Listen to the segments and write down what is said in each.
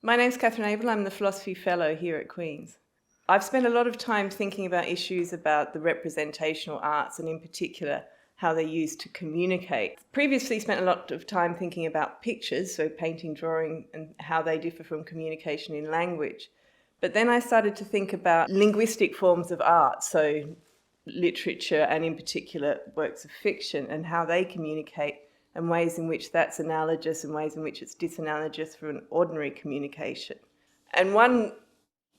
My name's Catherine Abel. I'm the Philosophy Fellow here at Queen's. I've spent a lot of time thinking about issues about the representational arts and in particular how they're used to communicate. Previously spent a lot of time thinking about pictures, so painting, drawing, and how they differ from communication in language. But then I started to think about linguistic forms of art, so literature and in particular works of fiction and how they communicate and ways in which that's analogous and ways in which it's disanalogous from ordinary communication. And one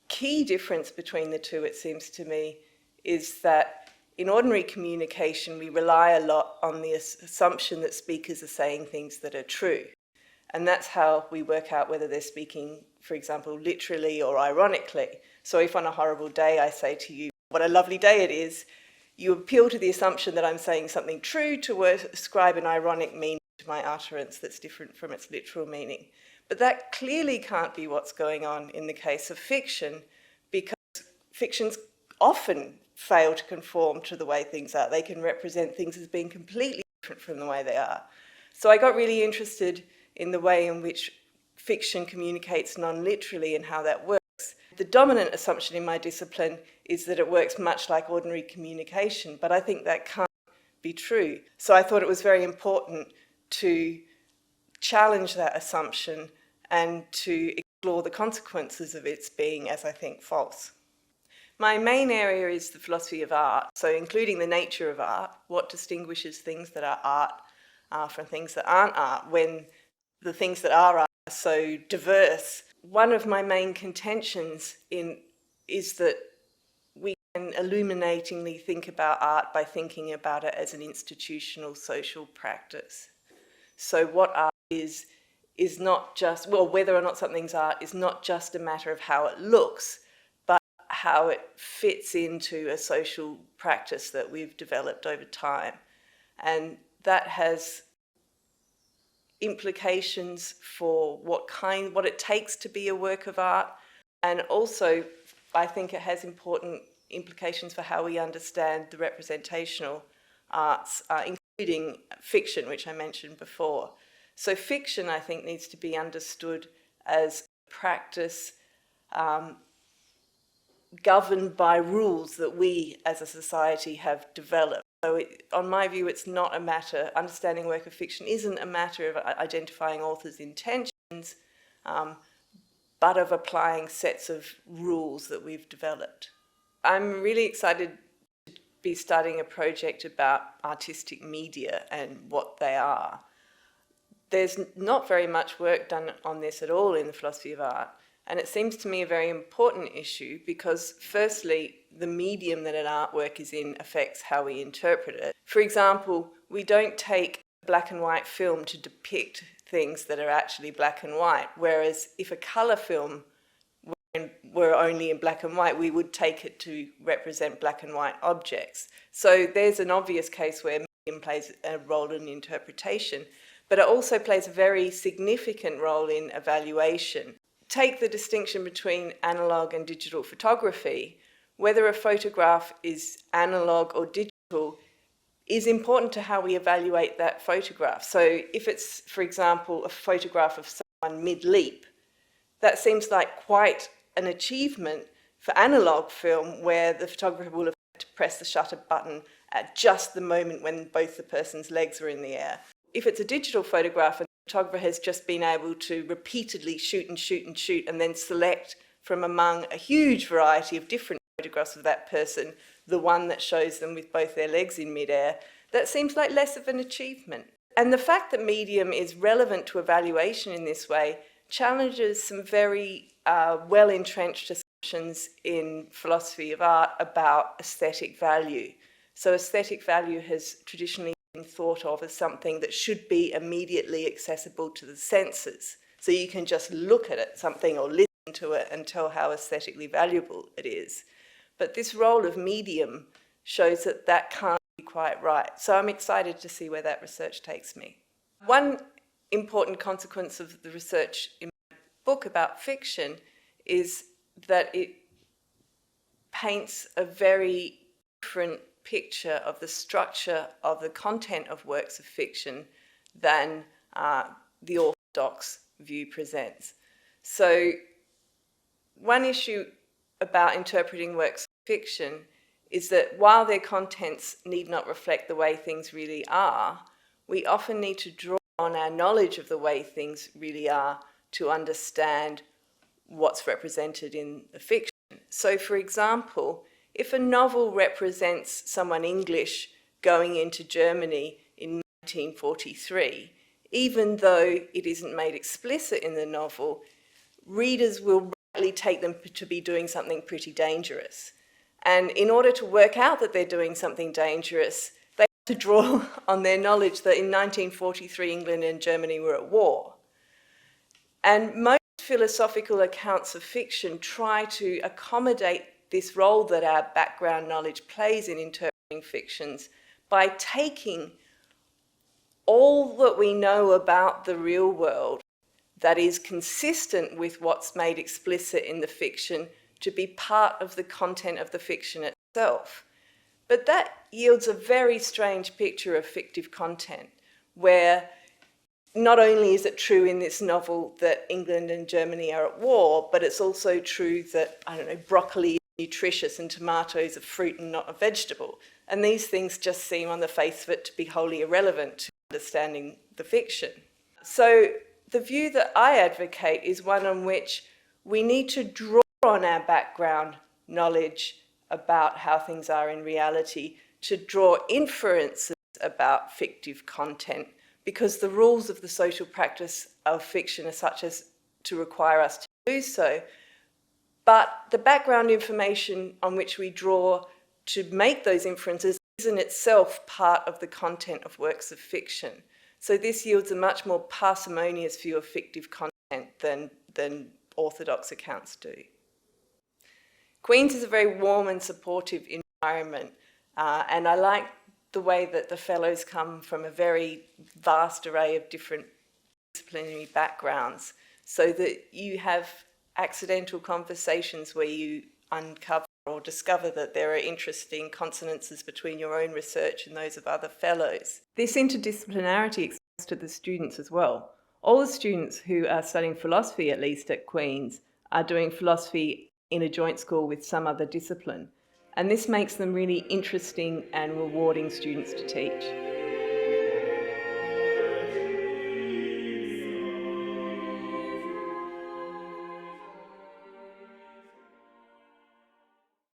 key difference between the two, it seems to me, is that in ordinary communication we rely a lot on the assumption that speakers are saying things that are true. And that's how we work out whether they're speaking, for example, literally or ironically. So if on a horrible day I say to you, "What a lovely day it is," you appeal to the assumption that I'm saying something true to ascribe an ironic meaning to my utterance that's different from its literal meaning. But that clearly can't be what's going on in the case of fiction, because fictions often fail to conform to the way things are. They can represent things as being completely different from the way they are. So I got really interested in the way in which fiction communicates non-literally and how that works. The dominant assumption in my discipline is that it works much like ordinary communication, but I think that can't be true. So I thought it was very important to challenge that assumption and to explore the consequences of its being, as I think, false. My main area is the philosophy of art, so including the nature of art, what distinguishes things that are art from things that aren't art, when the things that are so diverse. One of my main contentions is that we can illuminatingly think about art by thinking about it as an institutional social practice. So what art is not just, well, whether or not something's art is not just a matter of how it looks, but how it fits into a social practice that we've developed over time. And that has implications for what it takes to be a work of art, and also I think it has important implications for how we understand the representational arts, including fiction, which I mentioned before. So fiction, I think, needs to be understood as practice governed by rules that we as a society have developed. So on my view, it's not a matter, understanding work of fiction isn't a matter of identifying authors' intentions, but of applying sets of rules that we've developed. I'm really excited to be starting a project about artistic media and what they are. There's not very much work done on this at all in the philosophy of art, and it seems to me a very important issue because, firstly, the medium that an artwork is in affects how we interpret it. For example, we don't take a black and white film to depict things that are actually black and white, whereas if a colour film were only in black and white, we would take it to represent black and white objects. So there's an obvious case where medium plays a role in interpretation, but it also plays a very significant role in evaluation. Take the distinction between analogue and digital photography. Whether a photograph is analogue or digital is important to how we evaluate that photograph. So if it's, for example, a photograph of someone mid-leap, that seems like quite an achievement for analogue film, where the photographer will have had to press the shutter button at just the moment when both the person's legs are in the air. If it's a digital photograph and the photographer has just been able to repeatedly shoot and shoot and shoot and then select from among a huge variety of different photographs of that person the one that shows them with both their legs in midair, that seems like less of an achievement. And the fact that medium is relevant to evaluation in this way challenges some very well-entrenched assumptions in philosophy of art about aesthetic value. So aesthetic value has traditionally been thought of as something that should be immediately accessible to the senses. So you can just look at it, something, or listen to it and tell how aesthetically valuable it is. But this role of medium shows that that can't be quite right. So I'm excited to see where that research takes me. One important consequence of the research in my book about fiction is that it paints a very different picture of the structure of the content of works of fiction than the orthodox view presents. So one issue about interpreting works of fiction is that while their contents need not reflect the way things really are, we often need to draw on our knowledge of the way things really are to understand what's represented in the fiction. So, for example, if a novel represents someone English going into Germany in 1943, even though it isn't made explicit in the novel, readers will rightly take them to be doing something pretty dangerous. And in order to work out that they're doing something dangerous, they have to draw on their knowledge that in 1943 England and Germany were at war. And most philosophical accounts of fiction try to accommodate this role that our background knowledge plays in interpreting fictions by taking all that we know about the real world that is consistent with what's made explicit in the fiction to be part of the content of the fiction itself. But that yields a very strange picture of fictive content, where not only is it true in this novel that England and Germany are at war, but it's also true that, I don't know, broccoli is nutritious and tomatoes are fruit and not a vegetable. And these things just seem on the face of it to be wholly irrelevant to understanding the fiction. So the view that I advocate is one on which we need to draw on our background knowledge about how things are in reality to draw inferences about fictive content, because the rules of the social practice of fiction are such as to require us to do so. But the background information on which we draw to make those inferences is in itself part of the content of works of fiction. So this yields a much more parsimonious view of fictive content than orthodox accounts do. Queen's is a very warm and supportive environment, and I like the way that the fellows come from a very vast array of different disciplinary backgrounds, so that you have accidental conversations where you uncover or discover that there are interesting consonances between your own research and those of other fellows. This interdisciplinarity extends to the students as well. All the students who are studying philosophy, at least at Queen's, are doing philosophy in a joint school with some other discipline. And this makes them really interesting and rewarding students to teach.